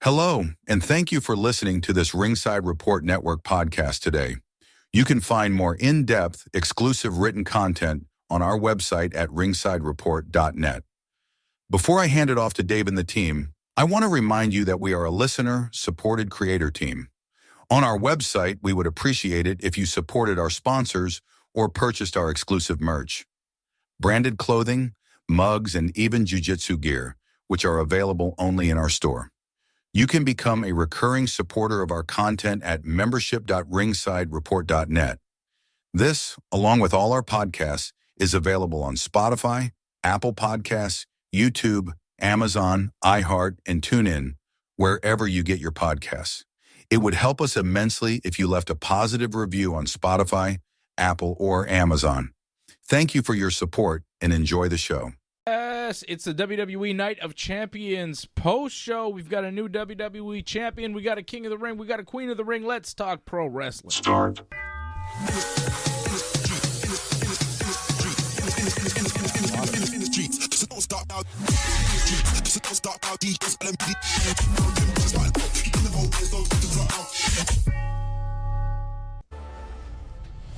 Hello, and thank you for listening to this Ringside Report Network podcast today. You can find more in-depth, exclusive written content on our website at ringsidereport.net. Before I hand it off to Dave and the team, I want to remind you that we are a listener-supported creator team. On our website, we would appreciate it if you supported our sponsors or purchased our exclusive merch. Branded clothing, mugs, and even jiu-jitsu gear, which are available only in our store. You can become a recurring supporter of our content at membership.ringsidereport.net. This, along with all our podcasts, is available on Spotify, Apple Podcasts, YouTube, Amazon, iHeart, and TuneIn, wherever you get your podcasts. It would help us immensely if you left a positive review on Spotify, Apple, or Amazon. Thank you for your support and enjoy the show. Yes, it's the WWE Night of Champions post-show. We've got a new WWE Champion. We got a King of the Ring. We got a Queen of the Ring. Let's talk pro wrestling. Start.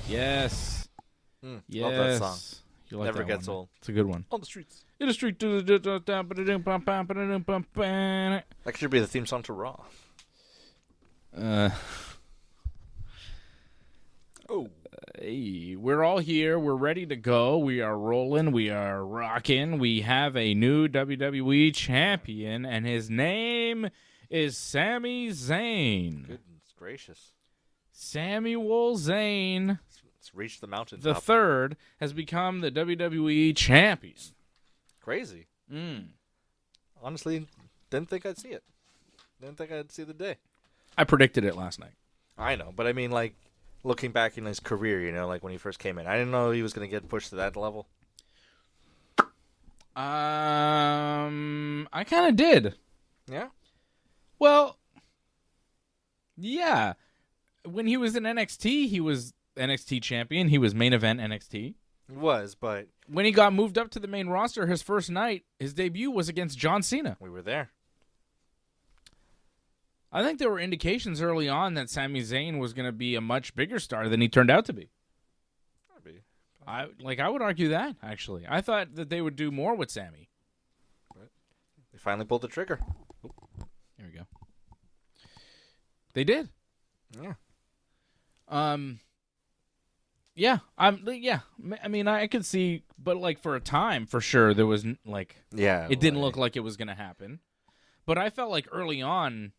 Yes. Yes. Love that song. You like Never that gets one, old. It's a good one. On the streets. In the street. That should be the theme song to Raw. Hey, we're all here. We're ready to go. We are rolling. We are rocking. We have a new WWE champion, and his name is Sami Zayn. Goodness gracious. Samuel Zayn It's reached the mountain. the third has become the WWE champion. Crazy. Honestly, didn't think I'd see it. Didn't think I'd see the day. I predicted it last night. I know, but I mean, like, looking back in his career, you know, like when he first came in, I didn't know he was going to get pushed to that level. I kind of did. Yeah? Well, yeah. When he was in NXT, he was NXT champion. He was main event NXT. It was, but When he got moved up to the main roster, his first night, his debut was against John Cena. we were there. I think there were indications early on that Sami Zayn was going to be a much bigger star than he turned out to be. Maybe. I would argue that, actually. I thought that they would do more with Sami. They finally pulled the trigger. Here we go. They did. Yeah. Yeah. Yeah. I mean, I could see, but like for a time, for sure, there was like, Yeah. it didn't look like it was going to happen. But I felt like early on,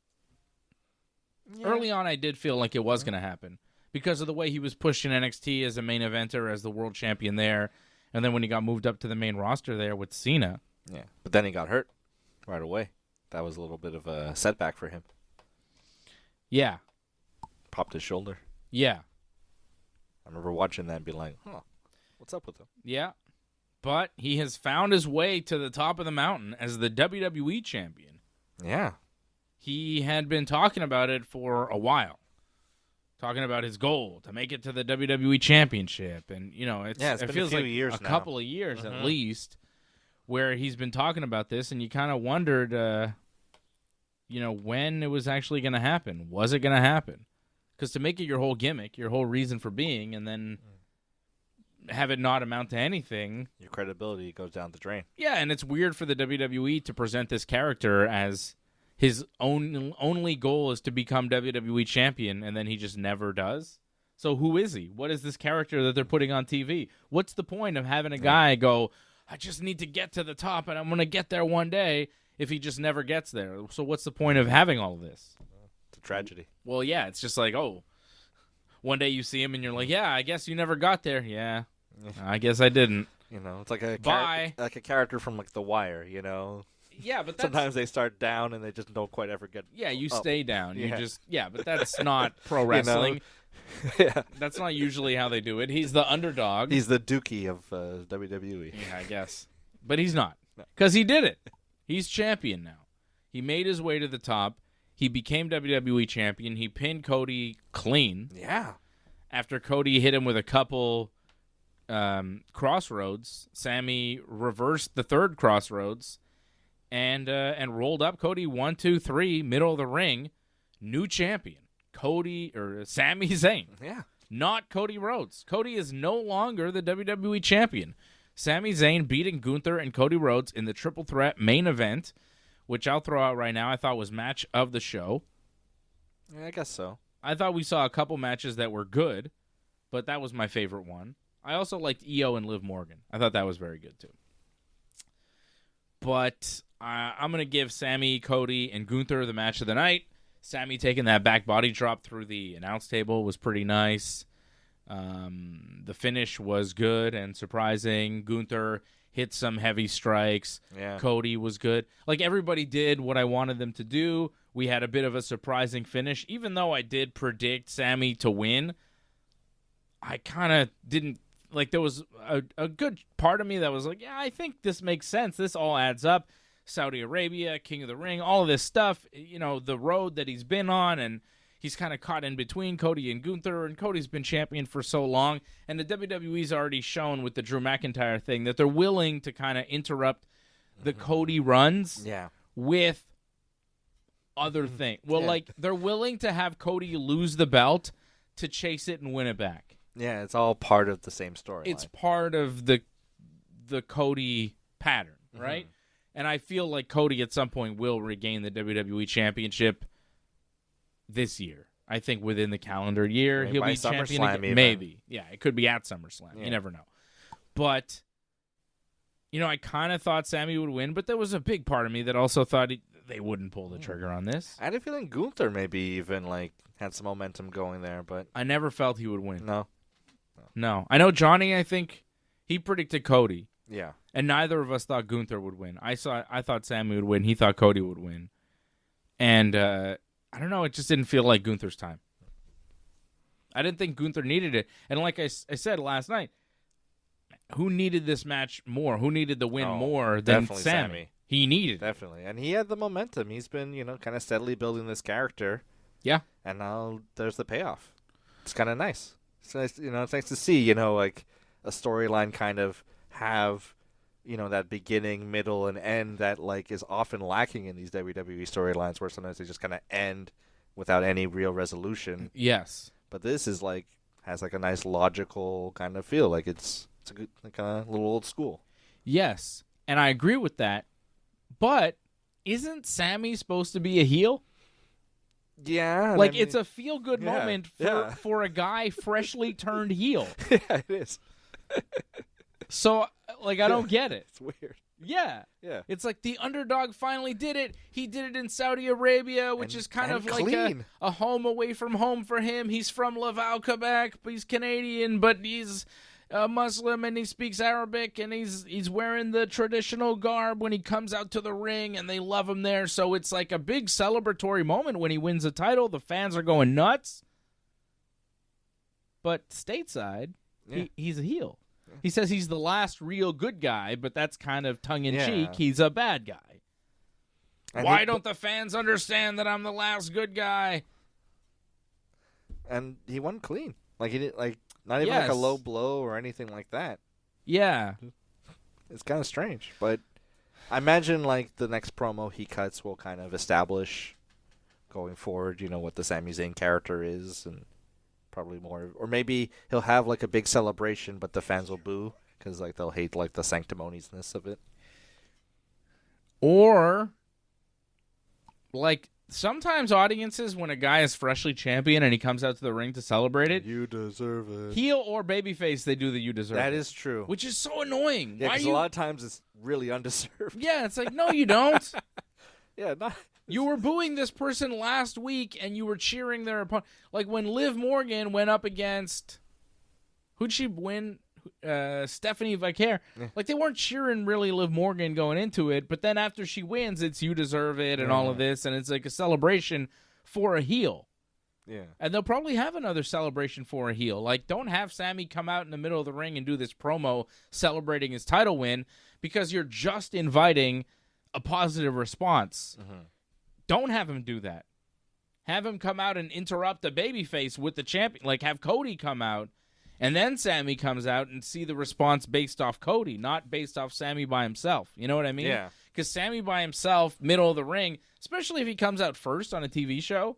I did feel like it was going to happen because of the way he was pushed in NXT as a main eventer, as the world champion there. And then when he got moved up to the main roster there with Cena. Yeah. But then he got hurt right away. That was a little bit of a setback for him. Yeah. Popped his shoulder. Yeah. I remember watching that and being like, huh, what's up with him? Yeah. But he has found his way to the top of the mountain as the WWE champion. Yeah. He had been talking about it for a while. Talking about his goal to make it to the WWE Championship. And, you know, it been feels a few like years a now. couple of years at least where he's been talking about this. And you kind of wondered, when it was actually going to happen. Was it going to happen? Because to make it your whole gimmick, your whole reason for being, and then have it not amount to anything. Your credibility goes down the drain. Yeah, and it's weird for the WWE to present this character as his only goal is to become WWE champion, and then he just never does. So who is he? What is this character that they're putting on TV? What's the point of having a guy go, I just need to get to the top, and I'm going to get there one day, if he just never gets there? So what's the point of having all of this? It's a tragedy. Well, yeah, it's just like, oh, one day you see him, and you're like, yeah, I guess you never got there. Yeah, I guess I didn't. You know, it's like a Bye. like a character from like The Wire. You know, Yeah, but that's, sometimes they start down and they just don't quite ever get. yeah, you up. stay down. Yeah. But that's not pro wrestling. Yeah, That's not usually how they do it. He's the underdog. he's the Dookie of WWE. Yeah, I guess. But he's not. Because he did it. He's champion now. He made his way to the top. He became WWE champion. He pinned Cody clean Yeah, after Cody hit him with a couple crossroads. Sammy reversed the third crossroads and rolled up Cody 1, 2, 3, middle of the ring, new champion, Sami Zayn. Yeah. Not Cody Rhodes. Cody is no longer the WWE Champion. Sami Zayn beating Gunther and Cody Rhodes in the Triple Threat main event, which I'll throw out right now, I thought was match of the show. Yeah, I guess so. I thought we saw a couple matches that were good, but that was my favorite one. I also liked Io and Liv Morgan. I thought that was very good, too. But I'm going to give Sami, Cody, and Gunther the match of the night. Sami taking that back body drop through the announce table was pretty nice. The finish was good and surprising. Gunther hit some heavy strikes. Yeah. Cody was good. Like, everybody did what I wanted them to do. We had a bit of a surprising finish. Even though I did predict Sami to win, I kind of didn't. Like, there was a good part of me that was like, yeah, I think this makes sense. This all adds up. Saudi Arabia, King of the Ring, all of this stuff, the road that he's been on, and he's kind of caught in between Cody and Gunther, and Cody's been champion for so long, and the WWE's already shown with the Drew McIntyre thing that they're willing to kind of interrupt the Cody runs with other things. Well, they're willing to have Cody lose the belt to chase it and win it back. Yeah, it's all part of the same story. It's part of the Cody pattern, right? And I feel like Cody at some point will regain the WWE Championship this year. I think within the calendar year he'll be champion again. Maybe. Yeah, it could be at SummerSlam. Yeah. You never know. But, I kind of thought Sami would win, but there was a big part of me that also thought they wouldn't pull the trigger on this. I had a feeling Gunther maybe even had some momentum going there, but I never felt he would win. No. I know Johnny, I think he predicted Cody. Yeah. And neither of us thought Gunther would win. I thought Sami would win. He thought Cody would win. And I don't know. It just didn't feel like Gunther's time. I didn't think Gunther needed it. And like I said last night, who needed this match more? Who needed the win more than Sami? He needed it. Definitely. And he had the momentum. He's been, kind of steadily building this character. Yeah. And now there's the payoff. It's kind of nice. It's nice, it's nice to see, like a storyline kind of have, that beginning, middle, and end that is often lacking in these WWE storylines, where sometimes they just kind of end without any real resolution. Yes, but this is has a nice logical kind of feel. It's a good kind of little old school. Yes, and I agree with that. But isn't Sami supposed to be a heel? Yeah, it's a feel good moment for a guy freshly turned heel. Yeah, it is. So, I don't get it. It's weird. Yeah. It's like the underdog finally did it. He did it in Saudi Arabia, which is kind of like a home away from home for him. He's from Laval, Quebec, but he's Canadian, but he's a Muslim and he speaks Arabic, and he's wearing the traditional garb when he comes out to the ring, and they love him there. So it's like a big celebratory moment when he wins a title. The fans are going nuts. But stateside, he's a heel. He says he's the last real good guy, but that's kind of tongue-in-cheek. Yeah. He's a bad guy. Why don't the fans understand that I'm the last good guy? And he won clean. He didn't, not even a low blow or anything like that. Yeah. It's kind of strange. But I imagine, the next promo he cuts will kind of establish going forward, what the Sami Zayn character is, and probably more, or maybe he'll have a big celebration, but the fans will boo because they'll hate the sanctimoniousness of it. Or sometimes audiences, when a guy is freshly champion and he comes out to the ring to celebrate it, you deserve it. Heel or babyface, they do the you deserve it. That is true. Which is so annoying. Yeah, because a lot of times it's really undeserved. Yeah, it's no, you don't. Yeah, not. You were booing this person last week, and you were cheering their opponent. When Liv Morgan went up against, who'd she win? Stephanie Vicaire. Yeah. They weren't cheering really Liv Morgan going into it, but then after she wins, it's you deserve it and all of this, and it's a celebration for a heel. Yeah. And they'll probably have another celebration for a heel. Don't have Sami come out in the middle of the ring and do this promo celebrating his title win, because you're just inviting a positive response. Mm-hmm. Don't have him do that. Have him come out and interrupt the babyface with the champion. Have Cody come out, and then Sami comes out and see the response based off Cody, not based off Sami by himself. You know what I mean? Yeah. Because Sammy by himself, middle of the ring, especially if he comes out first on a TV show,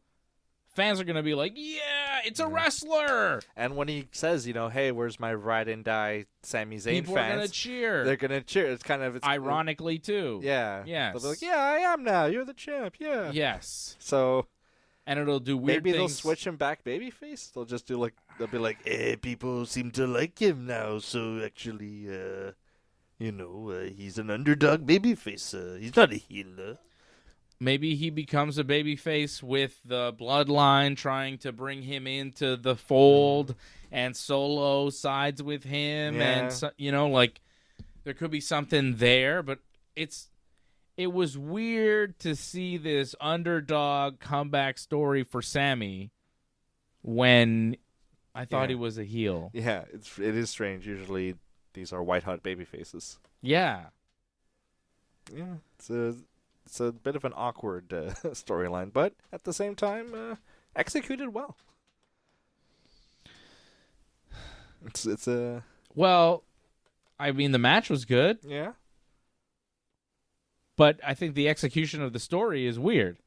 fans are going to be like, yeah, it's a wrestler. And when he says, hey, where's my ride and die Sami Zayn People fans? are going to cheer. They're going to cheer. It's kind of... Ironically, too. Yeah. Yes. They'll be like, yeah, I am now. You're the champ. Yeah. Yes. So... And it'll do weird maybe things. They'll switch him back babyface. They'll just do they'll be like, people seem to like him now, so actually, he's an underdog babyface. He's not a heel. Maybe he becomes a babyface with the bloodline trying to bring him into the fold, and Solo sides with him, and there could be something there, but it was weird to see this underdog comeback story for Sammy when I thought he was a heel. Yeah, it is strange. Usually these are white hot baby faces. Yeah. Yeah, it's a bit of an awkward storyline, but at the same time executed well. It's a Well, I mean the match was good. Yeah. But I think the execution of the story is weird.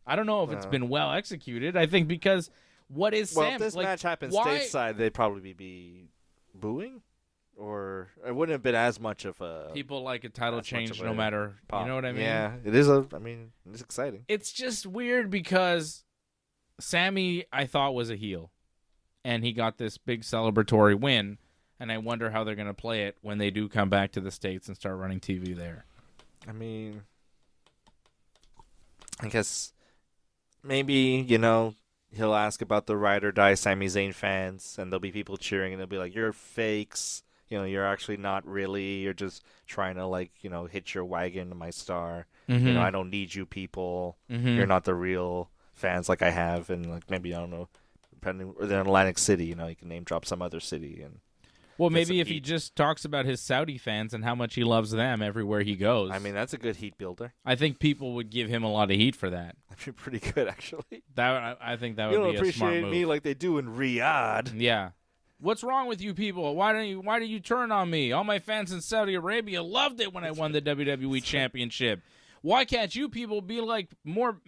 I don't know if it's been well executed. I think because what is Sam? Well, if this match happened stateside, they'd probably be booing, or it wouldn't have been as much of a... People like a title change no matter... pop. You know what I mean? Yeah, it is it's exciting. It's just weird because Sammy, I thought, was a heel. And he got this big celebratory win. And I wonder how they're going to play it when they do come back to the States and start running TV there. I guess maybe, he'll ask about the ride or die Sami Zayn fans, and there'll be people cheering, and they'll be like, you're fakes. You're actually not really. You're just trying to, hitch your wagon to my star. Mm-hmm. I don't need you people. Mm-hmm. You're not the real fans like I have. And, maybe, I don't know, depending, or they're in Atlantic City, you can name drop some other city and... Well, maybe if he just talks about his Saudi fans and how much he loves them everywhere he goes. That's a good heat builder. I think people would give him a lot of heat for that. That'd be pretty good, actually. I think that would be a smart move. You don't appreciate me like they do in Riyadh. Yeah. What's wrong with you people? Why do you turn on me? All my fans in Saudi Arabia loved it when I won the WWE Championship. Why can't you people be more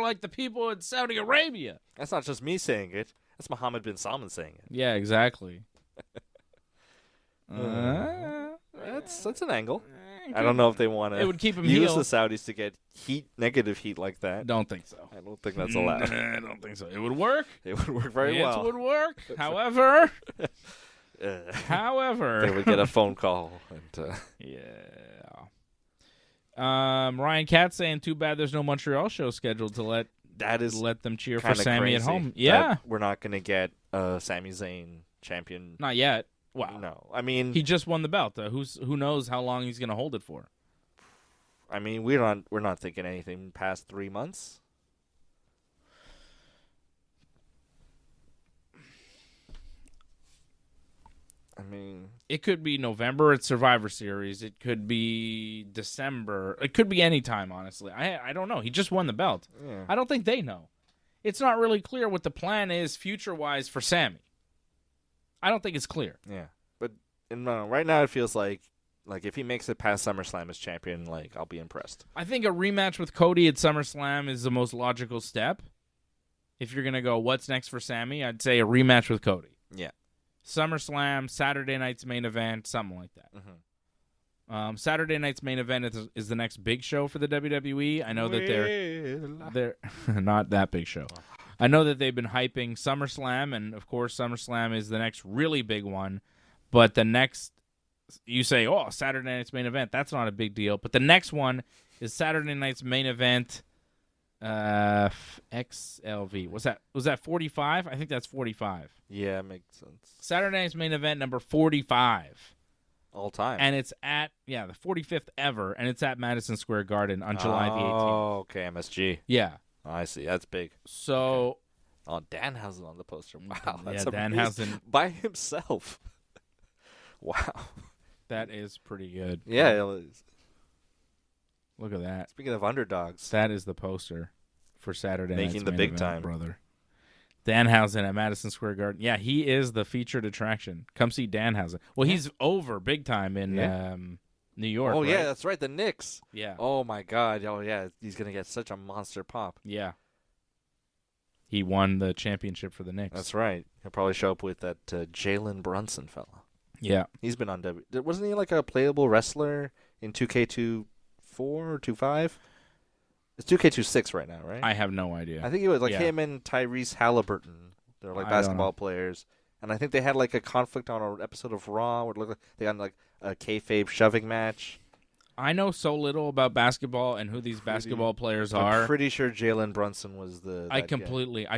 like the people in Saudi Arabia? That's not just me saying it. That's Mohammed bin Salman saying it. Yeah, exactly. That's an angle. I don't know if they want to. It would keep him use heel. the Saudis to get negative heat like that. Don't think so. I don't think that's allowed. I don't think so. It would work. It would work very well. It would work. However, they would get a phone call. And, yeah. Ryan Katz saying, "Too bad there's no Montreal show scheduled to let them cheer for Sammy at home." Yeah, we're not going to get Sami Zayn champion. Not yet. Wow. No, he just won the belt. Who knows how long he's going to hold it for? We're not thinking anything past 3 months. It could be November at Survivor Series. It could be December. It could be any time, honestly. I don't know. He just won the belt. Yeah. I don't think they know. It's not really clear what the plan is future-wise for Sammy. I don't think it's clear. Yeah, but right now it feels like if he makes it past SummerSlam as champion, I'll be impressed. I think a rematch with Cody at SummerSlam is the most logical step. If you're gonna go, what's next for Sammy? I'd say a rematch with Cody. Yeah, SummerSlam, Saturday night's main event, something like that. Mm-hmm. Saturday night's main event is the next big show for the WWE. I know that they're not that big show. I know that they've been hyping SummerSlam, and of course SummerSlam is the next really big one. But the next, you say, Saturday night's main event, that's not a big deal. But the next one is Saturday night's main event, XLV. Was that 45? I think that's 45. Yeah, makes sense. Saturday night's main event number 45. All time. And it's at, the 45th ever, and it's at Madison Square Garden on July the 18th. Oh, okay, MSG. Yeah. I see. That's big. So, Danhausen on the poster. Wow, that's Danhausen by himself. Wow, that is pretty good. Yeah, it is. Look at that. Speaking of underdogs, that is the poster for Saturday night's making the main big event, time, brother. Danhausen at Madison Square Garden. Yeah, he is the featured attraction. Come see Danhausen. Well, he's over big time in New York. Oh, right? yeah, that's right. The Knicks. Yeah. Oh, my God. Oh, yeah. He's going to get such a monster pop. Yeah. He won the championship for the Knicks. That's right. He'll probably show up with that Jalen Brunson fella. Yeah. He's been on Wasn't he like a playable wrestler in 2K24 or 25? It's 2K26 right now, right? I have no idea. I think it was like Yeah. him and Tyrese Halliburton. They're like I don't basketball know. players. And I think they had like a conflict on an episode of Raw where it looked like they got like a kayfabe shoving match. I know so little about basketball and who these basketball players are. I'm pretty sure Jalen Brunson was I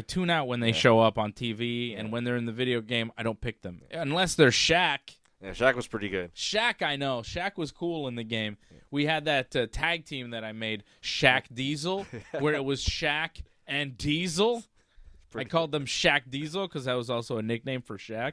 tune out when they show up on TV, and when they're in the video game, I don't pick them. Unless they're Shaq. Yeah, Shaq was pretty good. Shaq, I know. Shaq was cool in the game. We had that tag team that I made, Shaq Diesel, where it was Shaq and Diesel. I called them Shaq Diesel because that was also a nickname for Shaq.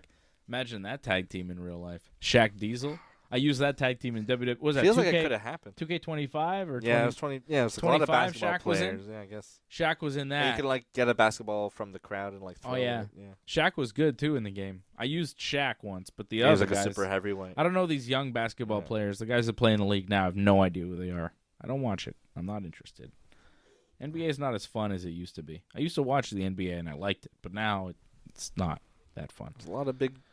Imagine that tag team in real life. Shaq Diesel. I used that tag team in WWE. What was that? Feels 2K, like it could have happened. 2K25 or 20? Yeah, it was 20. Yeah, it was like a lot of 25 basketball Shaq was in? players. Yeah, I guess. Shaq was in And that. you could like get a basketball from the crowd and like throw yeah. it. Yeah. Shaq was good too in the game. I used Shaq once, but the He was other like guys, a super heavyweight. I don't know these young basketball players. The guys that play in the league now, I have no idea who they are. I don't watch it. I'm not interested. NBA is not as fun as it used to be. I used to watch the NBA and I liked it, but now it's not that fun. There's a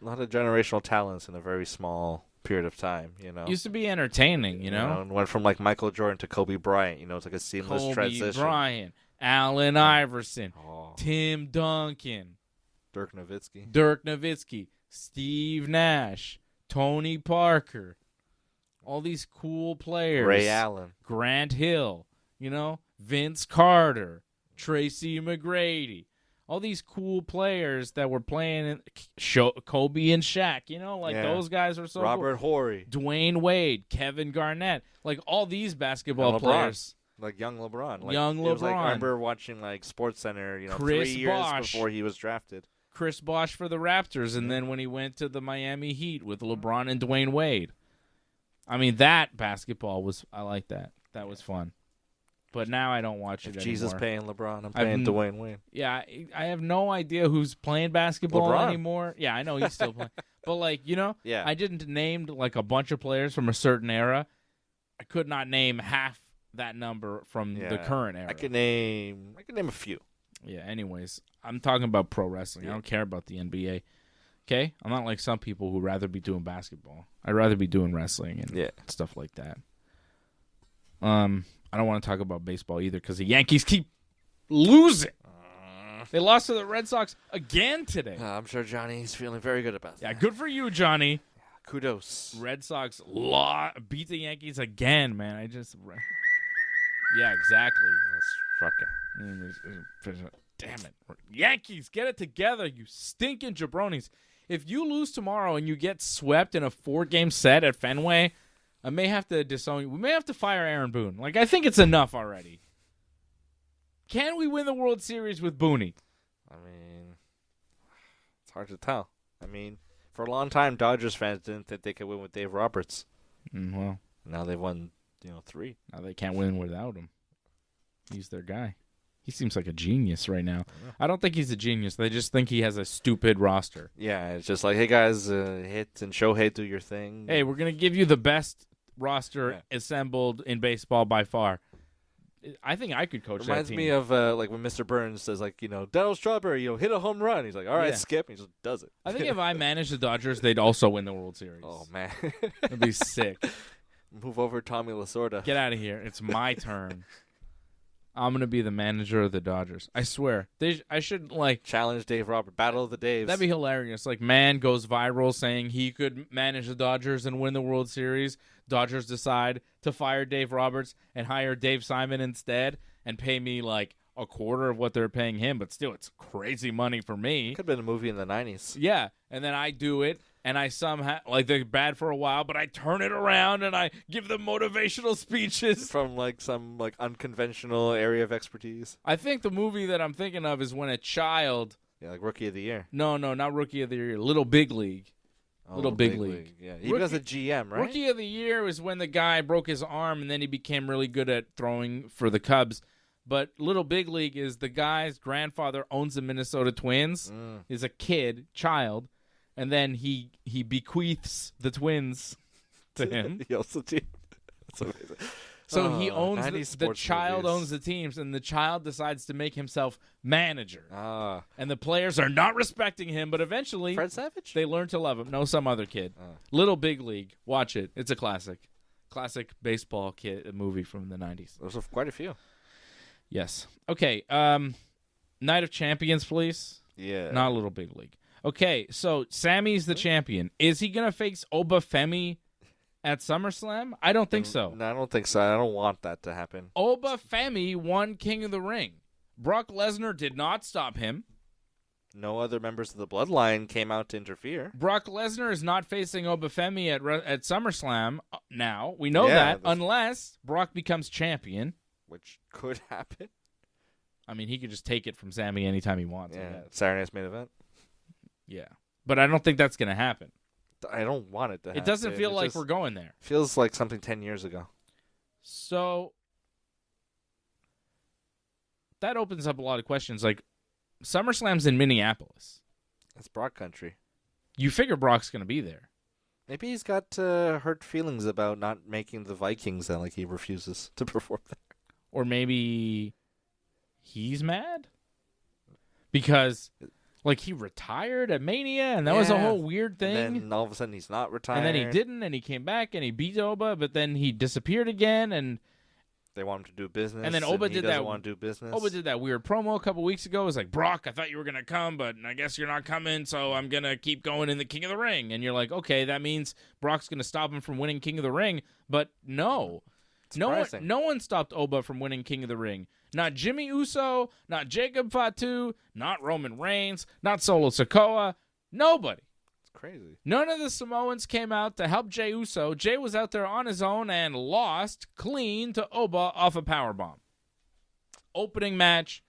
lot of generational talents in a very small period of time. You know, Used to be entertaining, you know? and went from like Michael Jordan to Kobe Bryant. You know, it's like a seamless Kobe transition. Bryant, Allen Iverson, Oh, Tim Duncan, Dirk Nowitzki. Dirk Nowitzki, Steve Nash, Tony Parker, all these cool players. Ray Allen. Grant Hill, you know, Vince Carter, Tracy McGrady, all these cool players that were playing in Kobe and Shaq, you know, like those guys are so Robert Horry. cool. Dwayne Wade, Kevin Garnett, like all these basketball LeBron. players. Like young LeBron. Like, Young it was like, I LeBron. remember watching like SportsCenter, you know, Chris 3 years Bosh. before he was drafted. Chris Bosh for the Raptors, and then when he went to the Miami Heat with LeBron and Dwayne Wade. I mean, that basketball I like that. That was fun. But now I don't watch it Jesus anymore. paying LeBron, I'm paying Dwayne Wade. Yeah, I have no idea who's playing basketball LeBron. anymore. Yeah, I know he's still playing. But, like, you know, Yeah. I didn't name, like, a bunch of players from a certain era. I could not name half that number from the current era. I could name a few. Yeah, anyways, I'm talking about pro wrestling. I don't care about the NBA. Okay? I'm not like some people who rather be doing basketball. I'd rather be doing wrestling and stuff like that. I don't want to talk about baseball either because the Yankees keep losing. They lost to the Red Sox again today. I'm sure Johnny's feeling very good about that. Yeah, good for you, Johnny. Kudos. Red Sox beat the Yankees again, man. Yeah, exactly. Damn it. Yankees, get it together, you stinking jabronis. If you lose tomorrow and you get swept in a 4-game set at Fenway, I may have to disown you. We may have to fire Aaron Boone. Like, I think it's enough already. Can we win the World Series with Booney? I mean, it's hard to tell. I mean, for a long time, Dodgers fans didn't think they could win with Dave Roberts. Well, now they've won, 3. Now they can't win without him. He's their guy. He seems like a genius right now. I don't think he's a genius. They just think he has a stupid roster. Yeah, it's just like, hey, guys, hit and Shohei, do your thing. Hey, we're going to give you the best roster assembled in baseball by far. I think I could coach that team. Reminds me of like when Mr. Burns says, like, Darryl Strawberry, hit a home run. He's like, all right, Skip. And he just does it. I think if I managed the Dodgers, they'd also win the World Series. Oh, man. That'd be sick. Move over Tommy Lasorda. Get out of here. It's my turn. I'm going to be the manager of the Dodgers. I swear. I should, challenge Dave Roberts. Battle of the Daves. That'd be hilarious. Like, man goes viral saying he could manage the Dodgers and win the World Series. Dodgers decide to fire Dave Roberts and hire Dave Simon instead and pay me, a quarter of what they're paying him. But still, it's crazy money for me. Could have been a movie in the 90s. Yeah. And then I do it. And I somehow, they're bad for a while, but I turn it around and I give them motivational speeches. From, some unconventional area of expertise. I think the movie that I'm thinking of is when a child... Yeah, like Rookie of the Year. No, not Rookie of the Year. Little Big League. Oh, Little Big League. Yeah, he was a GM, right? Rookie of the Year is when the guy broke his arm and then he became really good at throwing for the Cubs. But Little Big League is the guy's grandfather owns the Minnesota Twins, is a child. And then he bequeaths the Twins to him. He also So he owns 90s the sports child movies. owns the teams, and the child decides to make himself manager. Ah, And the players are not respecting him, but eventually Fred Savage? they learn to love him. No, some other kid. Little Big League. Watch it. It's a classic. Classic baseball kid movie from the 90s. There's quite a few. Yes. Okay. Night of Champions, please. Yeah. Not Little Big League. Okay, so Sammy's the champion. Is he going to face Oba Femi at SummerSlam? I don't think so. No, I don't think so. I don't want that to happen. Oba Femi won King of the Ring. Brock Lesnar did not stop him. No other members of the bloodline came out to interfere. Brock Lesnar is not facing Oba Femi at SummerSlam now. We know Yeah, that, unless Brock becomes champion. Which could happen. I mean, he could just take it from Sammy anytime he wants. I Yeah. guess. Saturday Night's Main Event. Yeah. But I don't think that's going to happen. I don't want it to happen. It doesn't feel like just we're going there. feels like something 10 years ago. So that opens up a lot of questions. Like, SummerSlam's in Minneapolis. It's Brock country. You figure Brock's going to be there. Maybe he's got hurt feelings about not making the Vikings, and like he refuses to perform there. Or maybe he's mad because, like, he retired at Mania, and that was a Yeah. whole weird thing. And then all of a sudden he's not retired. And then he didn't, and he came back, and he beat Oba, but then he disappeared again, and They want him to do business. And then Oba he did doesn't that- want to do business. Oba did that weird promo a couple weeks ago. It was like, Brock, I thought you were going to come, but I guess you're not coming, so I'm going to keep going in the King of the Ring. And you're like, okay, that means Brock's going to stop him from winning King of the Ring. But no. Surprising. No one stopped Oba from winning King of the Ring. Not Jimmy Uso, not Jacob Fatu, not Roman Reigns, not Solo Sikoa. Nobody. It's crazy. None of the Samoans came out to help Jey Uso. Jey was out there on his own and lost clean to Oba off a powerbomb. Opening match,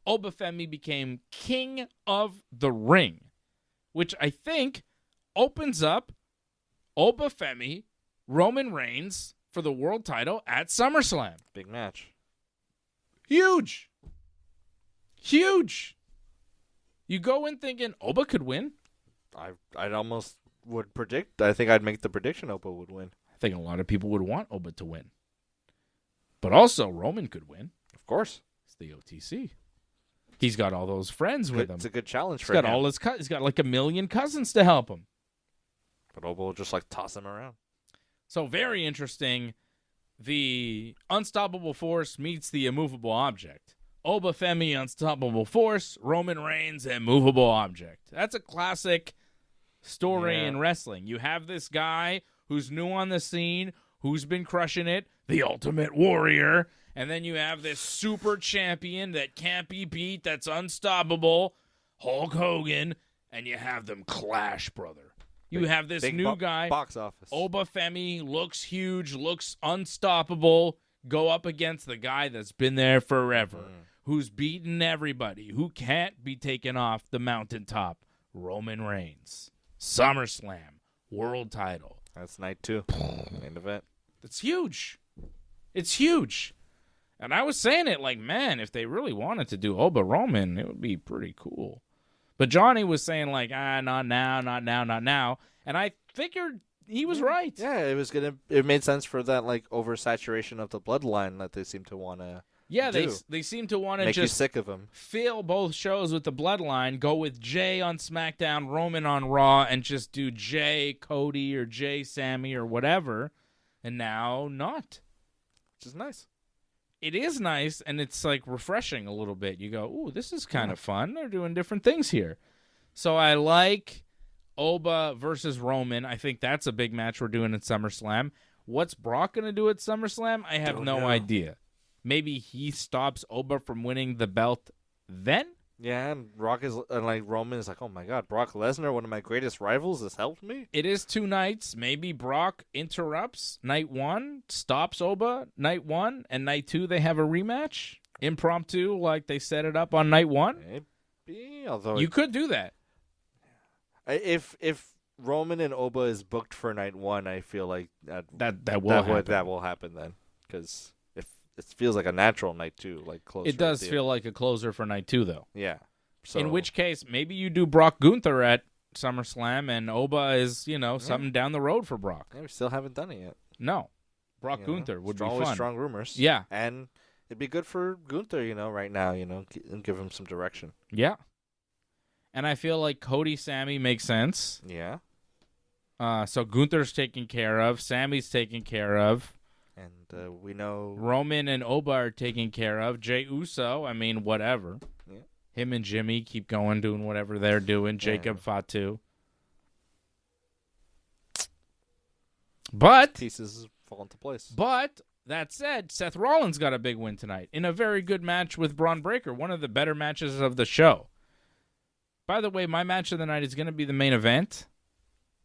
Oba Femi became King of the Ring, which I think opens up Oba Femi, Roman Reigns for the world title at SummerSlam. Big match. Huge. Huge. You go in thinking Oba could win. I'd almost would predict. I think I'd make the prediction Oba would win. I think a lot of people would want Oba to win. But also Roman could win. Of course. It's the OTC. He's got all those friends with him. It's a good challenge He's for got him. all his he's got like 1 million cousins to help him. But Oba will just like toss him around. So very interesting. The unstoppable force meets the immovable object. Oba Femi, unstoppable force. Roman Reigns, immovable object. That's a classic story Yeah. in wrestling. You have this guy who's new on the scene, who's been crushing it, the Ultimate Warrior, and then you have this super champion that can't be beat, that's unstoppable, Hulk Hogan, and you have them clash, brother. You have this Big new guy, box office. Oba Femi, looks huge, looks unstoppable, go up against the guy that's been there forever, who's beaten everybody, who can't be taken off the mountaintop, Roman Reigns. SummerSlam, world title. That's night 2. Main event. It's huge. It's huge. And I was saying it like, man, if they really wanted to do Oba Roman, it would be pretty cool. But Johnny was saying like, not now, not now, not now. And I figured he was right. Yeah, it made sense for that like oversaturation of the bloodline that they seem to want to Yeah, do. they seem to want to Make you just sick of him. fill both shows with the bloodline, go with Jay on SmackDown, Roman on Raw, and just do Jay, Cody, or Jay, Sammy, or whatever. And now not. Which is nice. It is nice, and it's like refreshing a little bit. You go, ooh, this is kind of fun. They're doing different things here. So I like Oba versus Roman. I think that's a big match we're doing at SummerSlam. What's Brock going to do at SummerSlam? I have Don't no know. idea. Maybe he stops Oba from winning the belt then? Yeah, and Roman is like, oh my god, Brock Lesnar, one of my greatest rivals, has helped me. It is 2 nights. Maybe Brock interrupts night 1, stops Oba night 1, and night 2 they have a rematch. Impromptu, like they set it up on night 1. Maybe, although You could do that. if Roman and Oba is booked for night 1, I feel like that will happen then, because it feels like a natural night 2, like closer. It does feel like a closer for night 2, though. yeah. So In which case, maybe you do Brock Gunther at SummerSlam, and Oba is, something down the road for Brock. we still haven't done it yet. No. Brock Gunther would be always fun. Strong rumors. Yeah. And it'd be good for Gunther, right now, and give him some direction. Yeah. And I feel like Cody Sammy makes sense. Yeah. So Gunther's taken care of. Sammy's taken care of. And we know Roman and Oba are taken care of. Jey Uso, I mean, whatever. Yeah. Him and Jimmy keep going, doing whatever they're doing. Jacob Fatu. But pieces fall into place. But that said, Seth Rollins got a big win tonight in a very good match with Braun Breaker, one of the better matches of the show. By the way, my match of the night is going to be the main event.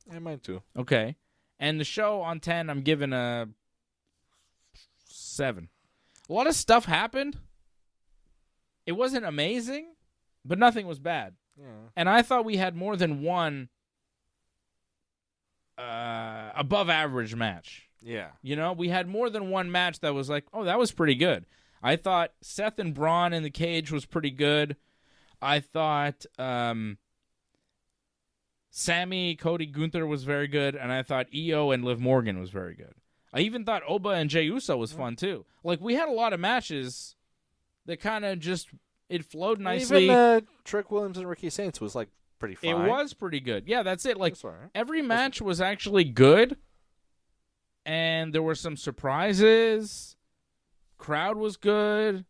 Yeah, mine too. Okay. And the show on 10, I'm giving a 7. A lot of stuff happened. It wasn't amazing, but nothing was bad. Yeah. And I thought we had more than one above average match. Yeah. We had more than one match that was like, oh, that was pretty good. I thought Seth and Braun in the cage was pretty good. I thought Sammy, Cody, Gunther was very good. And I thought Io and Liv Morgan was very good. I even thought Oba and Jey Uso was fun, too. Like, we had a lot of matches that kind of just, it flowed nicely. Even Trick Williams and Ricky Saints was, like, pretty fine. It was pretty good. Yeah, that's it. Like, That's all right. every match was actually good. And there were some surprises. Crowd was good.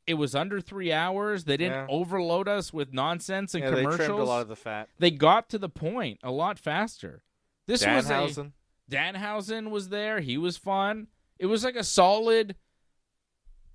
It was under 3 hours. They didn't overload us with nonsense and commercials. They trimmed a lot of the fat. They got to the point a lot faster. Danhausen. Danhausen was there. He was fun. It was like a solid,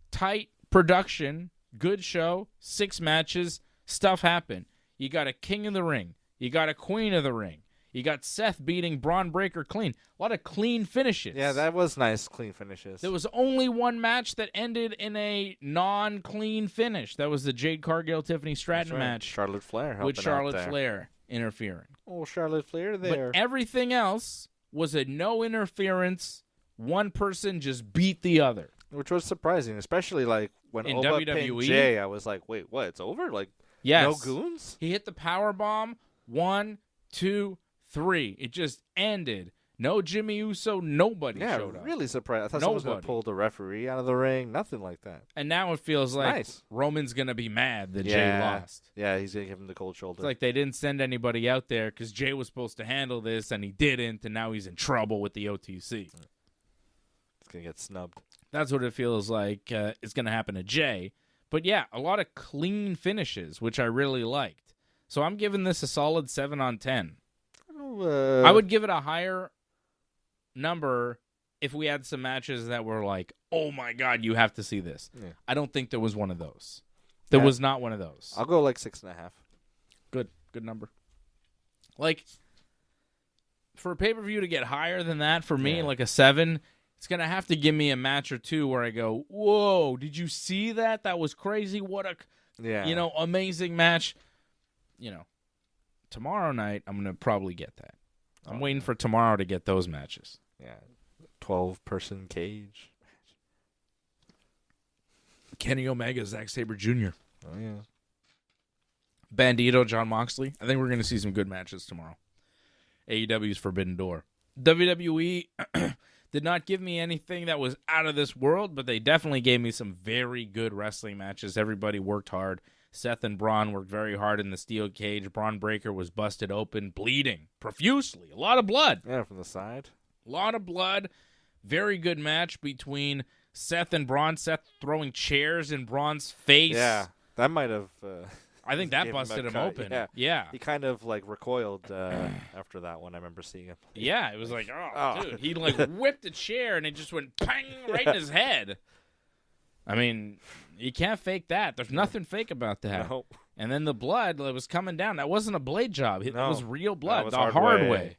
tight production, good show, 6 matches. Stuff happened. You got a king of the ring. You got a queen of the ring. You got Seth beating Braun Breaker clean. A lot of clean finishes. Yeah, that was nice, clean finishes. There was only one match that ended in a non-clean finish. That was the Jade Cargill, Tiffany Stratton match. Charlotte Flair helping with Charlotte out there. Flair interfering. Oh, Charlotte Flair there. But everything else was a no interference. One person just beat the other. Which was surprising, especially like when In Oba WWE? pinned Jay. I was like, wait, what? It's over? Like, Yes. no goons? He hit the power bomb. 1, 2, 3. It just ended. No Jimmy Uso. Nobody showed up. Really surprised. I thought someone was going to pull the referee out of the ring. Nothing like that. And now it feels like nice. Roman's going to be mad that Jay lost. Yeah, he's going to give him the cold shoulder. It's like they didn't send anybody out there because Jay was supposed to handle this, and he didn't, and now he's in trouble with the OTC. He's going to get snubbed. That's what it feels like is going to happen to Jay. But, yeah, a lot of clean finishes, which I really liked. So I'm giving this a solid 7 on 10. I would give it a higher number if we had some matches that were like, oh, my God, you have to see this. Yeah. I don't think there was one of those. There was not one of those. I'll go like 6.5. Good number. Like, for a pay-per-view to get higher than that, for me, like a 7, it's going to have to give me a match or two where I go, whoa, did you see that? That was crazy. What a, amazing match. Tomorrow night, I'm going to probably get that. I'm waiting for tomorrow to get those matches. Yeah. 12-person cage. Kenny Omega, Zack Sabre Jr. Oh, yeah. Bandito, Jon Moxley. I think we're going to see some good matches tomorrow. AEW's Forbidden Door. WWE did not give me anything that was out of this world, but they definitely gave me some very good wrestling matches. Everybody worked hard. Seth and Braun worked very hard in the steel cage. Braun Breaker was busted open, bleeding profusely. A lot of blood. Yeah, from the side. A lot of blood. Very good match between Seth and Braun. Seth throwing chairs in Braun's face. Yeah, that might have... I think that busted him open. Yeah. He kind of like recoiled after that one. I remember seeing him. Yeah, it was like, dude. He like whipped a chair and it just went pang right in his head. I mean, you can't fake that. There's nothing fake about that. No. And then the blood that was coming down. That wasn't a blade job. It was real blood. Was the hard way.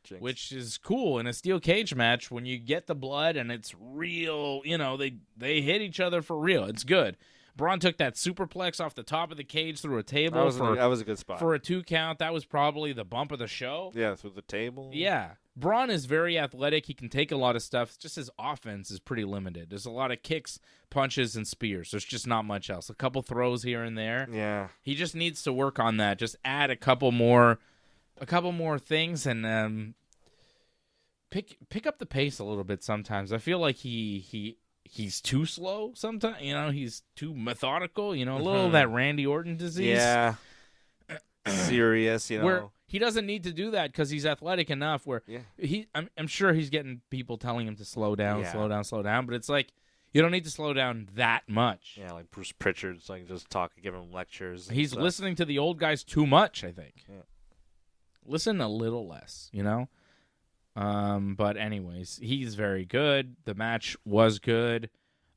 Jinx. Which is cool in a steel cage match when you get the blood and it's real. They hit each other for real. It's good. Braun took that superplex off the top of the cage through a table. That was a good spot. For a 2 count. That was probably the bump of the show. Yeah, through the table. Yeah. Braun is very athletic. He can take a lot of stuff. Just his offense is pretty limited. There's a lot of kicks, punches, and spears. There's just not much else. A couple throws here and there. Yeah. He just needs to work on that. Just add a couple more things and pick up the pace a little bit sometimes. I feel like he's too slow sometimes. He's too methodical. A little of that Randy Orton disease. Yeah. Serious, Where he doesn't need to do that because he's athletic enough where I'm sure he's getting people telling him to slow down, slow down, slow down. But it's like, you don't need to slow down that much. Yeah, like Bruce Pritchard's like just giving him lectures. He's listening to the old guys too much, I think. Yeah. Listen a little less, But anyways, he's very good. The match was good.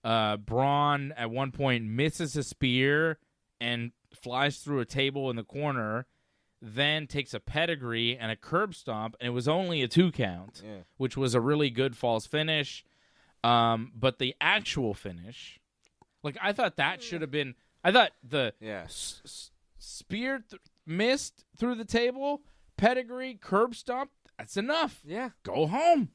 Braun at one point misses a spear and flies through a table in the corner, then takes a pedigree and a curb stomp, and it was only a 2 count, which was a really good false finish. But the actual finish, I thought that should have been. I thought the spear missed through the table, pedigree, curb stomp. That's enough. Yeah, go home.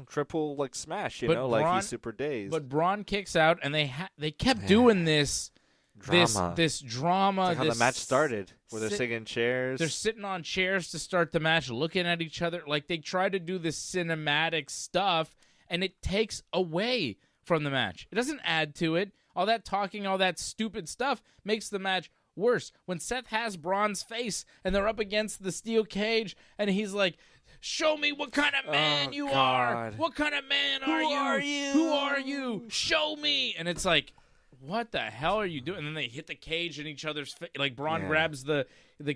Triple smash. Braun, he's super dazed. But Braun kicks out, and they kept doing this. Drama. This drama. That's how the match started, where they're sitting in chairs. They're sitting on chairs to start the match, looking at each other. They try to do this cinematic stuff, and it takes away from the match. It doesn't add to it. All that talking, all that stupid stuff makes the match worse. When Seth has Braun's face, and they're up against the steel cage, and he's like, show me what kind of man you are. What kind of man are you? Who are you? Show me. And it's like, what the hell are you doing? And then they hit the cage in each other's face. Braun grabs the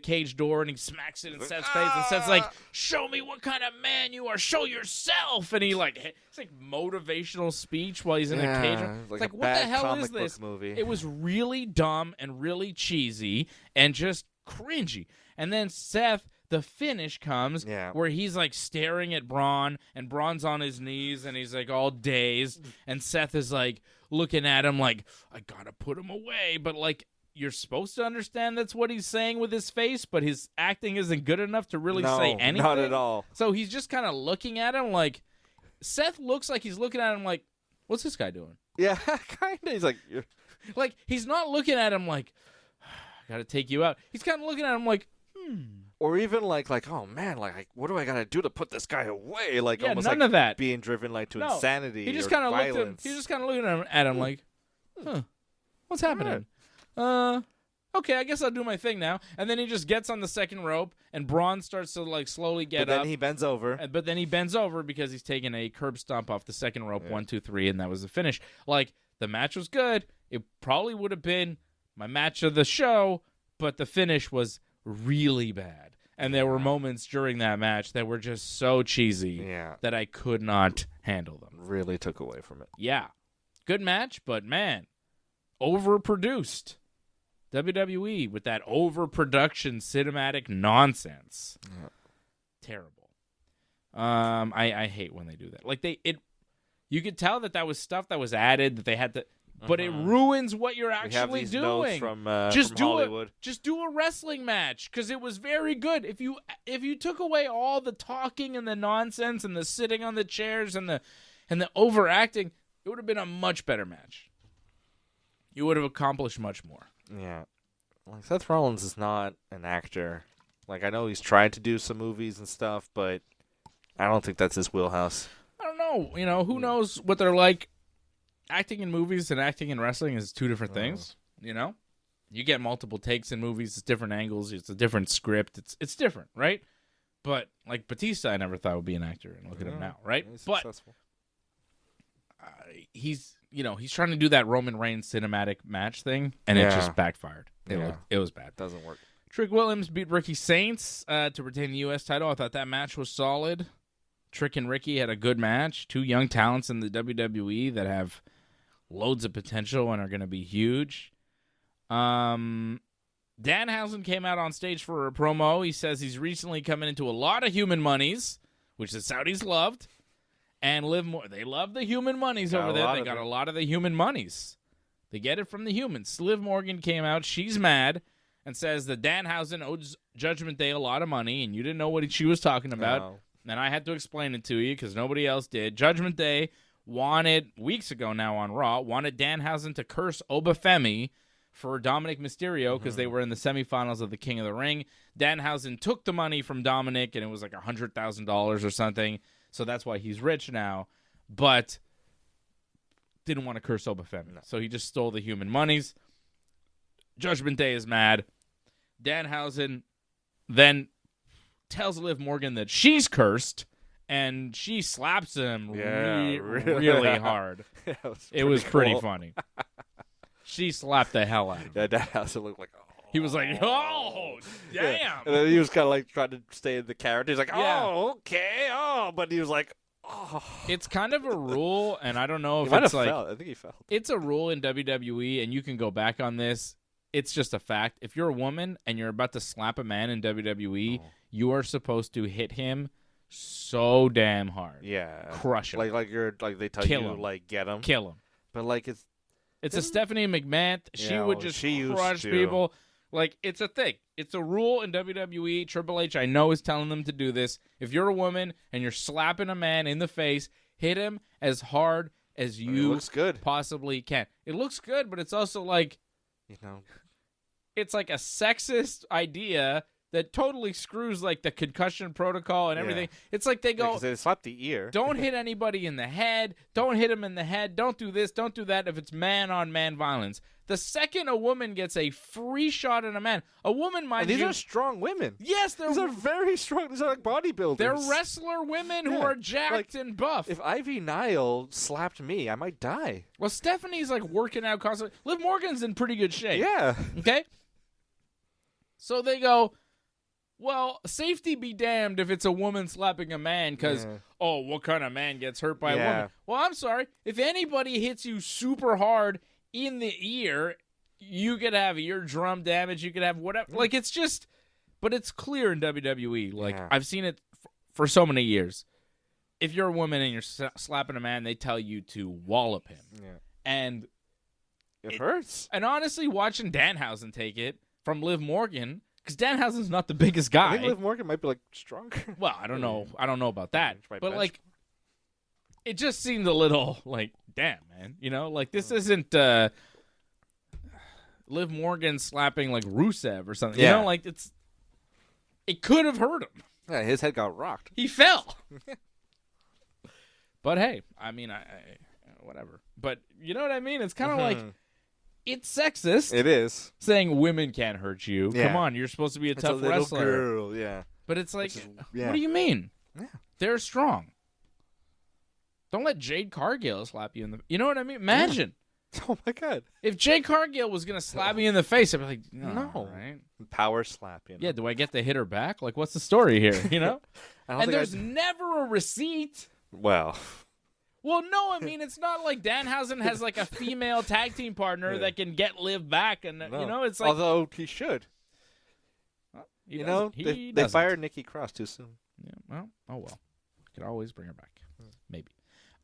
cage door and he smacks it in Seth's face. And Seth's like, show me what kind of man you are. Show yourself. And he it's like motivational speech while he's in a cage. It's like what the hell is this? Movie. It was really dumb and really cheesy and just cringy. And then Seth, the finish comes where he's staring at Braun, and Braun's on his knees and he's all dazed, and Seth is looking at him I gotta put him away, but you're supposed to understand that's what he's saying with his face, but his acting isn't good enough to really say anything. Not at all. So he's just kind of looking at him Seth looks like he's looking at him what's this guy doing? Yeah, kind of. He's he's not looking at him I gotta take you out. He's kind of looking at him Or even oh man, what do I gotta do to put this guy away? Almost none of that. Being driven to insanity. He just kind of He's just kind of looking at him huh? What's happening? Okay, I guess I'll do my thing now. And then he just gets on the second rope, and Braun starts to slowly get up. But then he bends over. But then he bends over because he's taking a curb stomp off the second rope. 1, 2, 3, and that was the finish. The match was good. It probably would have been my match of the show, but the finish was really bad. And there were moments during that match that were just so cheesy that I could not handle them. Really took away from it. Yeah. Good match, but man, overproduced. WWE with that overproduction cinematic nonsense. Yeah. Terrible. I hate when they do that. You could tell that was stuff that was added that they had to. But it ruins what you're actually doing. From Hollywood. Just do a wrestling match because it was very good. If you took away all the talking and the nonsense and the sitting on the chairs and the overacting, it would have been a much better match. You would have accomplished much more. Yeah, Seth Rollins is not an actor. I know he's tried to do some movies and stuff, but I don't think that's his wheelhouse. I don't know. Who knows what they're like. Acting in movies and acting in wrestling is two different things, You get multiple takes in movies, it's different angles, it's a different script, it's different, right? But Batista, I never thought would be an actor, and look at him now, right? He's but successful. He's trying to do that Roman Reigns cinematic match thing, and it just backfired. It was bad. Doesn't work. Trick Williams beat Ricky Saints to retain the U.S. title. I thought that match was solid. Trick and Ricky had a good match. Two young talents in the WWE that have loads of potential and are going to be huge. Danhausen came out on stage for a promo. He says he's recently coming into a lot of human monies, which the Saudis loved, and they love the human monies over there. They got a lot of the human monies. They get it from the humans. Liv Morgan came out. She's mad and says that Danhausen owes Judgment Day a lot of money, and you didn't know what she was talking about. No. And I had to explain it to you because nobody else did. Judgment Day wanted, weeks ago now on Raw, wanted Danhausen to curse Obafemi for Dominic Mysterio because they were in the semifinals of the King of the Ring. Danhausen took the money from Dominic, and it was $100,000 or something, So that's why he's rich now, but didn't want to curse Obafemi. So he just stole the human monies. Judgment Day is mad. Danhausen then tells Liv Morgan that she's cursed, and she slaps him really hard. It was pretty funny. She slapped the hell out of him. Yeah, Danhausen looked like, He was like, oh, damn. Yeah. And then he was kind of like trying to stay in the character. He's like, Yeah. oh, okay, oh. But he was like, oh. It's kind of a rule, and I don't know He if might it's have like... felt. I think he felt. It's a rule in WWE, and you can go back on this. It's just a fact. If you're a woman and you're about to slap a man in WWE, you are supposed to hit him so damn hard. Yeah. Crush him. Like they tell Kill you, him. like, get him. Kill him. But, like, It's a Stephanie McMahon. She would just crush to. people. Like, it's a thing. It's a rule in WWE. Triple H, I know, is telling them to do this. If you're a woman and you're slapping a man in the face, hit him as hard as you looks good. possibly can. It looks good, but it's also like, it's like a sexist idea that totally screws like the concussion protocol and everything. It's like they go, 'cause they slap the ear. don't hit anybody in the head. Don't hit him in the head. Don't do this. Don't do that if it's man-on-man violence. The second a woman gets a free shot at a man, a woman might. And these are strong women. Yes, These are very strong. These are like bodybuilders. They're wrestler women who are jacked and buff. If Ivy Nile slapped me, I might die. Well, Stephanie's like working out constantly. Liv Morgan's in pretty good shape. Yeah. Okay? So they go, well, safety be damned if it's a woman slapping a man because, what kind of man gets hurt by a woman? Well, I'm sorry. If anybody hits you super hard in the ear, you could have eardrum damage. You could have whatever. Like, it's just, but it's clear in WWE. Like, I've seen it for so many years. If you're a woman and you're slapping a man, they tell you to wallop him. Yeah. And it hurts. And honestly, watching Danhausen take it from Liv Morgan, because Danhausen's not the biggest guy. I think Liv Morgan might be like stronger. Well, I don't know. I don't know about that. But like, it just seemed a little like, damn, man. You know, like this isn't Liv Morgan slapping like Rusev or something. Yeah. You know, like it could have hurt him. Yeah, his head got rocked. He fell. But hey, I mean, I whatever. But you know what I mean? It's kind of like, it's sexist. It is. Saying women can't hurt you. Yeah. Come on, you're supposed to be a tough little wrestler. Girl, yeah. But it's like, what do you mean? Yeah. They're strong. Don't let Jade Cargill slap you in the... You know what I mean? Imagine. Yeah. Oh, my God. If Jade Cargill was going to slap me in the face, I'd be like, no. Right? Power slap, you know? Yeah, do I get to hit her back? Like, what's the story here, you know? And there's I'd... never a receipt. Well, no, I mean, it's not like Danhausen has like a female tag team partner that can get Liv back. And, you know, it's like... Although he should. Well, they fired Nikki Cross too soon. Yeah, well, oh well. Could always bring her back. Maybe.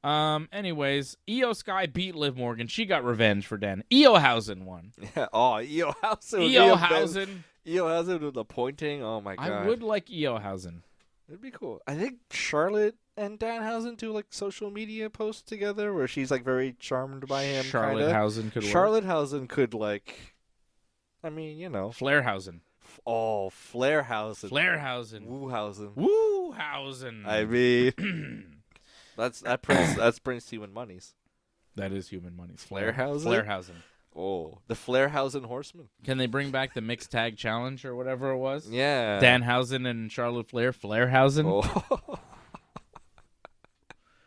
Anyways, Io Sky beat Liv Morgan. She got revenge for Dan. Iohausen won. Yeah. Oh, Iohausen. Iohausen with the pointing. Oh my God. I would like Iohausen. It'd be cool. I think Charlotte and Danhausen do like social media posts together where she's like very charmed by him. Charlottehausen could work. Charlottehausen could like, I mean, you know. Flairhausen. Oh, Flairhausen. Flairhausen. Woohausen. Woohausen. I mean, that's Prince Human Monies. That is Human Monies. Flairhausen? Flairhausen. Oh, the Flairhausen Horseman. Can they bring back the mixed tag challenge or whatever it was? Yeah. Danhausen and Charlotte Flair. Flairhausen. Oh.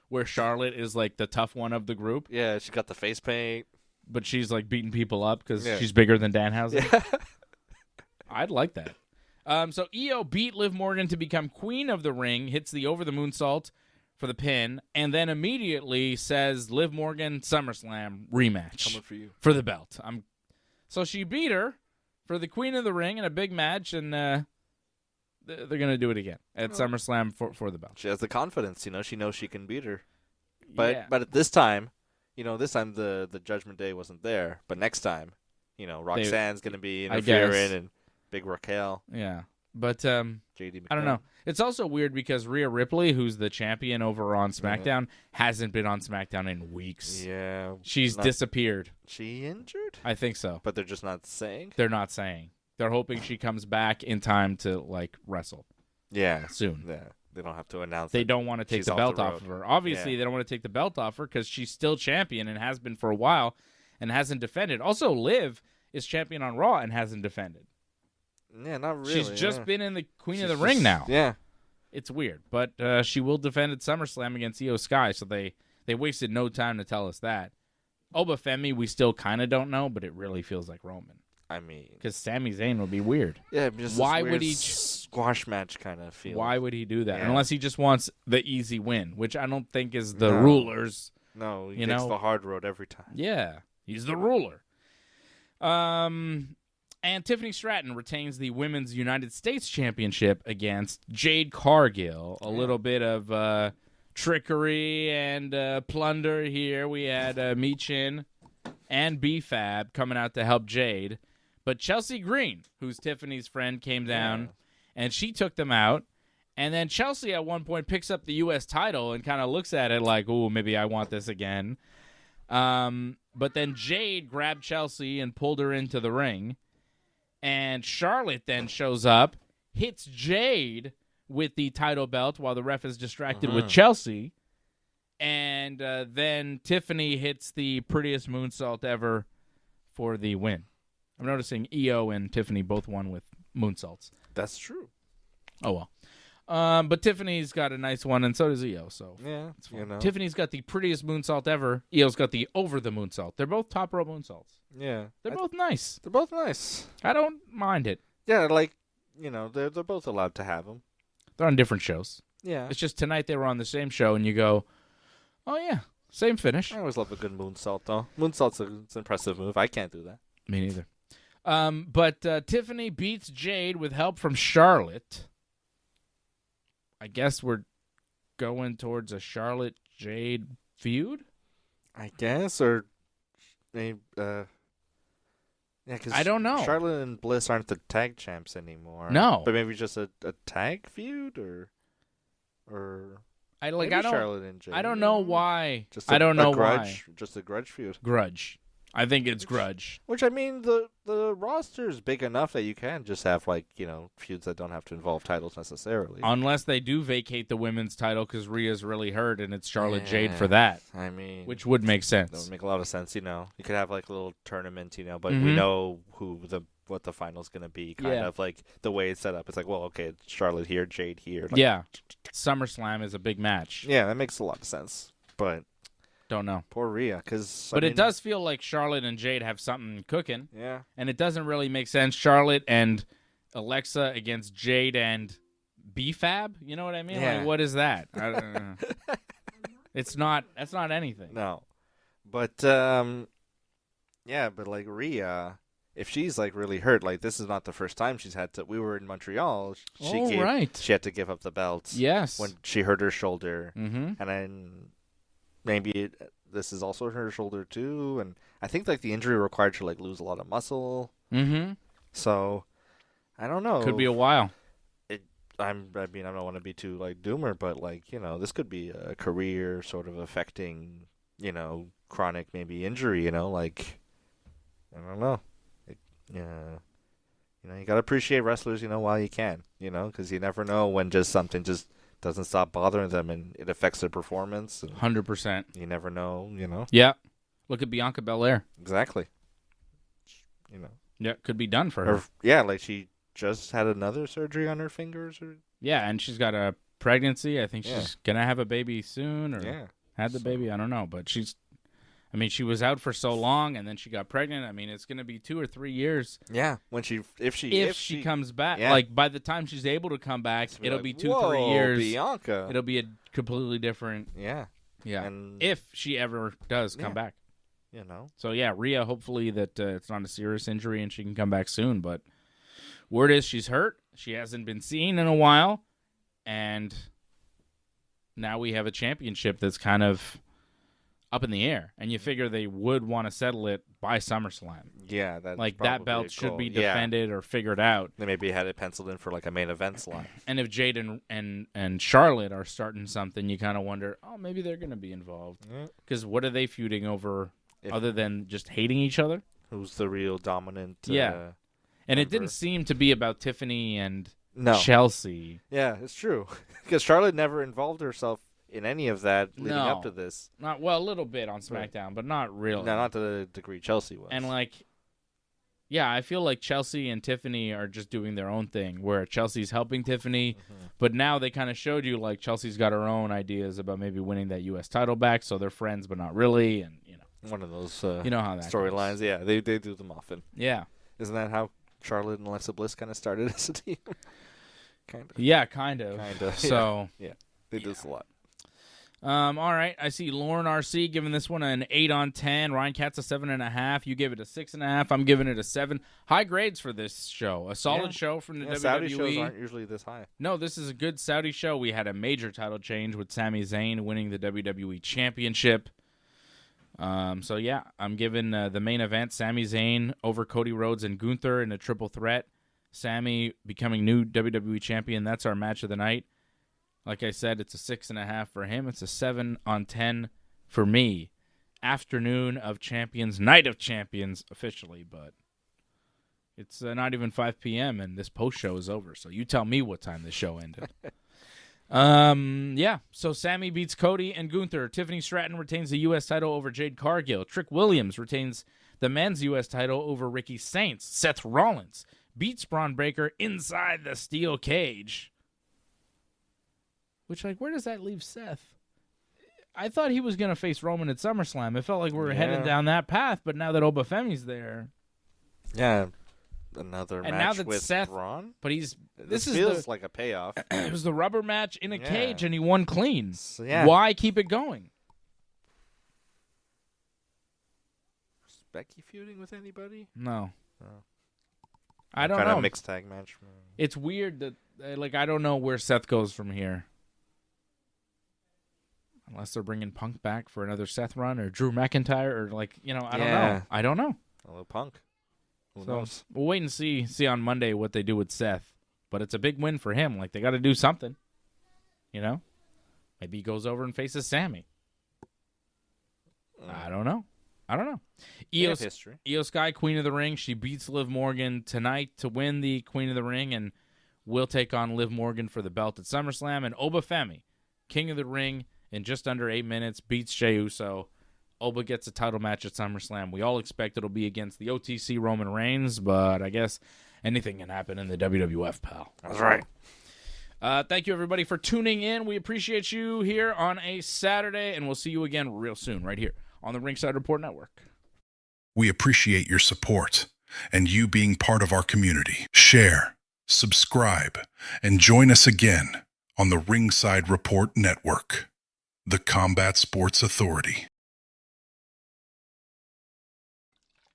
Where Charlotte is like the tough one of the group. Yeah, she got the face paint. But she's like beating people up because she's bigger than Danhausen. Yeah. I'd like that. So Io beat Liv Morgan to become queen of the ring, hits the over the moonsault for the pin, and then immediately says Liv Morgan SummerSlam rematch. Coming for you. For the belt. So she beat her for the queen of the ring in a big match, and they're going to do it again at SummerSlam for the belt. She has the confidence, you know. She knows she can beat her. But at this time, the Judgment Day wasn't there. But next time, Roxanne's going to be interfering and Big Raquel. Yeah. But JD McDonough. I don't know. It's also weird because Rhea Ripley, who's the champion over on SmackDown, hasn't been on SmackDown in weeks. Yeah. She's disappeared. She injured? I think so. But they're just not saying? They're not saying. They're hoping she comes back in time to, like, wrestle. Yeah. Soon. Yeah. They don't have to announce. They don't want to take the belt off of her. Obviously, Yeah. they don't want to take the belt off her because she's still champion and has been for a while and hasn't defended. Also, Liv is champion on Raw and hasn't defended. Yeah, not really. She's just been in the Queen of the She's Ring just- now. Yeah. It's weird, but she will defend at SummerSlam against Io Sky, so they wasted no time to tell us that. Obafemi, we still kind of don't know, but it really feels like Roman. I mean, Because Sami Zayn would be weird. yeah. Just Why this would weird he squash match kind of feel? Why would he do that? Yeah. Unless he just wants the easy win, which I don't think is the No. rulers. No, he You takes know? the hard road every time. Yeah, he's the ruler. And Tiffany Stratton retains the Women's United States Championship against Jade Cargill. A little bit of trickery and plunder here. We had Michin and B-Fab coming out to help Jade. But Chelsea Green, who's Tiffany's friend, came down, and she took them out. And then Chelsea at one point picks up the U.S. title and kind of looks at it like, ooh, maybe I want this again. But then Jade grabbed Chelsea and pulled her into the ring. And Charlotte then shows up, hits Jade with the title belt while the ref is distracted with Chelsea. And then Tiffany hits the prettiest moonsault ever for the win. I'm noticing Io and Tiffany both won with moonsaults. That's true. Oh, well. But Tiffany's got a nice one, and so does Io. So Yeah, you know. Tiffany's got the prettiest moonsault ever. Io's got the over the moonsault. They're both top rope moonsaults. Yeah, They're both nice. they're both nice. I don't mind it. Yeah, like they're both allowed to have them. They're on different shows. Yeah, It's just tonight they were on the same show, and you go, oh, yeah, same finish. I always love a good moonsault though. Moonsault's an impressive move. I can't do that. Me neither. But Tiffany beats Jade with help from Charlotte. I guess we're going towards a Charlotte-Jade feud? I guess, or maybe. Yeah, because I don't know. Charlotte and Bliss aren't the tag champs anymore. No. but maybe just a tag feud, or maybe Charlotte and Jade. I don't know why. Just I don't know grudge, why. Just a grudge feud. Grudge. I think it's grudge. Which, I mean, the roster is big enough that you can just have, feuds that don't have to involve titles necessarily. Unless they do vacate the women's title because Rhea's really hurt and it's Charlotte Jade for that, I mean, which would make that sense. would make a lot of sense, You could have, a little tournament, but we know what the final's going to be, kind of like the way it's set up. It's like, well, okay, it's Charlotte here, Jade here. Yeah. SummerSlam is a big match. Yeah, that makes a lot of sense. But Don't know. poor Rhea, because It does feel like Charlotte and Jade have something cooking. Yeah. And it doesn't really make sense. Charlotte and Alexa against Jade and B-Fab? You know what I mean? Yeah. Like, what is that? I don't know. That's not anything. No. But, yeah, but, Rhea, if she's, really hurt, this is not the first time she's had to. We were in Montreal. Right. She had to give up the belt. Yes. When she hurt her shoulder. Mm-hmm. And then maybe this is also her shoulder, too. And I think, the injury required her, lose a lot of muscle. Mm-hmm. So, I don't know. Could be a while. I don't want to be too doomer, but this could be a career sort of affecting, chronic maybe injury. I don't know. You got to appreciate wrestlers, while you can, because you never know when just something just doesn't stop bothering them and it affects their performance. 100%. You never know, Yeah. Look at Bianca Belair. Exactly. Yeah, could be done for her. She just had another surgery on her fingers. Yeah, and she's got a pregnancy. I think she's going to have a baby soon or had the baby. I don't know. But she was out for so long and then she got pregnant. I mean, it's going to be 2 or 3 years. Yeah, if she comes back. Yeah. By the time she's able to come back, it'll be 2 Whoa, 3 years. Bianca. It'll be a completely different. Yeah. Yeah. And if she ever does come back. So, yeah, Rhea, hopefully that it's not a serious injury and she can come back soon. But word is she's hurt. She hasn't been seen in a while. And now we have a championship that's kind of up in the air. And you figure they would want to settle it by SummerSlam. Yeah. That's that belt should be defended or figured out. They maybe had it penciled in for a main event slot. And if Jade and Charlotte are starting something, you kind of wonder, oh, maybe they're going to be involved. Because what are they feuding over other than just hating each other? Who's the real dominant And it didn't seem to be about Tiffany and No. Chelsea. Yeah, it's true. Because Charlotte never involved herself in any of that leading up to this. Not well, a little bit on SmackDown, but not really. No, not to the degree Chelsea was. And yeah, I feel like Chelsea and Tiffany are just doing their own thing, where Chelsea's helping Tiffany, but now they kind of showed you like Chelsea's got her own ideas about maybe winning that U.S. title back, so they're friends but not really, and one of those you know how that storylines. goes. Yeah, they do them often. Yeah, isn't that how Charlotte and Alexa Bliss kind of started as a team? Kind of. Yeah, kind of. So yeah, they do this a lot. All right, I see Lauren RC giving this one an 8 on 10. Ryan Katz a 7.5. You gave it a 6.5. I'm giving it a 7. High grades for this show. A solid show from the WWE. Saudi shows aren't usually this high. No, this is a good Saudi show. We had a major title change with Sami Zayn winning the WWE Championship. So yeah, I'm giving the main event Sami Zayn over Cody Rhodes and Gunther in a triple threat. Sami becoming new WWE Champion. That's our match of the night. Like I said, it's a 6.5 for him. It's a 7 on 10 for me. Afternoon of Champions, Night of Champions officially, but it's not even 5 p.m. and this post show is over. So you tell me what time the show ended. Yeah. So Sami beats Cody and Gunther. Tiffany Stratton retains the U.S. title over Jade Cargill. Trick Williams retains the men's U.S. title over Ricky Saints. Seth Rollins beats Braun Breaker inside the steel cage. Which, where does that leave Seth? I thought he was going to face Roman at SummerSlam. It felt like we were heading down that path, but now that Obafemi's there. Yeah, another match now that with Seth, Braun? But this feels like a payoff. It was the rubber match in a cage, and he won clean. So, why keep it going? Is Becky feuding with anybody? No. Oh. I don't know. Kind of mixed tag match. It's weird that, I don't know where Seth goes from here. Unless they're bringing Punk back for another Seth run or Drew McIntyre or I don't know. I don't know. A little Punk. Who So knows? we'll wait and see on Monday what they do with Seth. But it's a big win for him. They got to do something. Maybe he goes over and faces Sami. I don't know. Io Sky, Queen of the Ring. She beats Liv Morgan tonight to win the Queen of the Ring and will take on Liv Morgan for the belt at SummerSlam. And Obafemi, King of the Ring, in just under 8 minutes, beats Jey Uso. Oba gets a title match at SummerSlam. We all expect it'll be against the OTC Roman Reigns, but I guess anything can happen in the WWF, pal. That's right. Thank you, everybody, for tuning in. We appreciate you here on a Saturday, and we'll see you again real soon right here on the Ringside Report Network. We appreciate your support and you being part of our community. Share, subscribe, and join us again on the Ringside Report Network, the Combat Sports Authority.